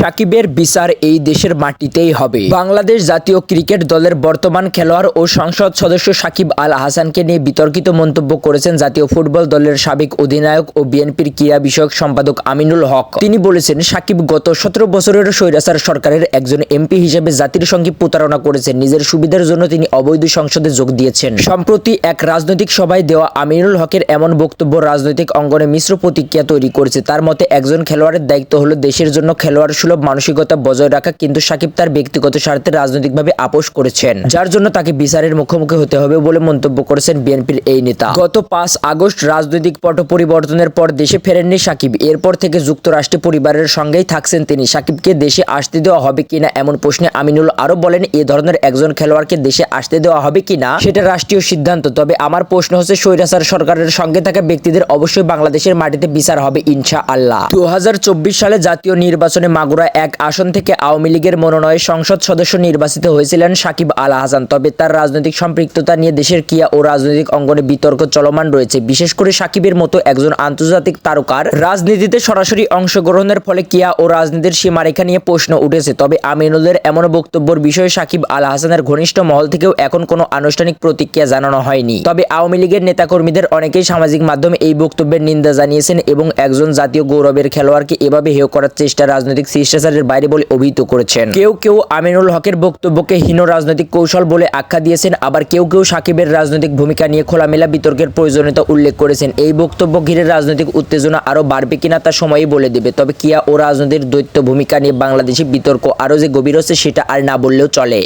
সাকিবের বিচার এই দেশের মাটিতেই হবে। বাংলাদেশ জাতীয় ক্রিকেট দলের বর্তমান খেলোয়াড় ও সংসদ সদস্য সাকিব আল হাসানকে নিয়ে বিতর্কিত মন্তব্য করেছেন জাতীয় ফুটবল দলের সাবেক অধিনায়ক ও বিএনপির ক্রীড়া বিষয়ক সম্পাদক আমিনুল হক। তিনি বলেছেন, সাকিব গত 17 বছরের স্বৈরাচার সরকারের একজন এমপি হিসেবে জাতির সঙ্গে প্রতারণা করেছেন। নিজের সুবিধার জন্য তিনি অবৈধ সংসদে যোগ দিয়েছেন। সম্প্রতি এক রাজনৈতিক সভায় দেওয়া আমিনুল হকের এমন বক্তব্য রাজনৈতিক অঙ্গনে মিশ্র প্রতিক্রিয়া তৈরি করেছে। তার মতে, একজন খেলোয়াড়ের দায়িত্ব হলো দেশের জন্য খেলোয়াড় সুলভ মানসিকতা বজায় রাখা, কিন্তু সাকিব তার ব্যক্তিগত স্বার্থে রাজনৈতিকভাবে আপোষ করেছেন, যার জন্য তাকে বিচারের মুখোমুখি হতে হবে বলে মন্তব্য করেছেন বিএনপির এই নেতা। গত 5 আগস্ট রাজনৈতিক পট পরিবর্তনের পর দেশে ফেরেননি সাকিব। এরপর থেকে যুক্তরাষ্ট্রে পরিবারের সঙ্গেই থাকছেন তিনি। সাকিবকে দেশে আসতে দেওয়া হবে কিনা এমন প্রশ্নে আমিনুল আরো বলেন, এ ধরনের একজন খেলোয়াড়কে দেশে আসতে দেওয়া হবে কিনা সেটা রাষ্ট্রীয় সিদ্ধান্ত। তবে আমার প্রশ্ন হচ্ছে, স্বৈরাচার সরকারের সঙ্গে থাকা ব্যক্তিদের অবশ্যই বাংলাদেশের মাটিতে বিচার হবে ইনশাআল্লাহ। 2024 সালে জাতীয় নির্বাচনে মাগুরা 1 আসন থেকে আওয়ামী লীগের মনোনয়ে সংসদ সদস্য নির্বাচিত হয়েছিলেন সাকিব আল হাসান। তবে তার রাজনৈতিক সম্পৃক্ততা নিয়ে দেশের ক্রীড়া ও রাজনৈতিক অঙ্গনে বিতর্ক চলমান রয়েছে। বিশেষ করে সাকিবের মতো একজন আন্তর্জাতিক তারকার রাজনীতিতে সরাসরি অংশগ্রহণের ফলে ক্রীড়া ও রাজনীতির সীমারেখা নিয়ে প্রশ্ন উঠেছে। তবে আমিনুলের এমন বক্তব্যের বিষয়ে সাকিব আল হাসানের ঘনিষ্ঠ মহল থেকেও এখন কোনো আনুষ্ঠানিক প্রতিক্রিয়া জানানো হয়নি। তবে আওয়ামী লীগের নেতাকর্মীদের অনেকেই সামাজিক মাধ্যমে এই বক্তব্যের নিন্দা জানিয়েছেন এবং একজন জাতীয় গৌরবের খেলোয়াড়কে এভাবে হেয় করার চেষ্টা রাজনৈতিক শিষ্টাচারের বাইরে বলে অভিহিত করেছেন। কেউ কেউ আমিনুল হকের বক্তব্যকে হীন রাজনৈতিক কৌশল বলে আখ্যা দিয়েছেন, আবার কেউ কেউ সাকিবের রাজনৈতিক ভূমিকা নিয়ে খোলামেলা বিতর্কের প্রয়োজনীয়তা উল্লেখ করেছেন। এই বক্তব্য ঘিরে রাজনৈতিক উত্তেজনা আরও বাড়বে কিনা তা সময়ই বলে দেবে। তবে ক্রীড়া ও রাজনীতির দ্বৈত ভূমিকা নিয়ে বাংলাদেশি বিতর্ক আরও যে গভীর হচ্ছে সেটা আর না বললেও চলে।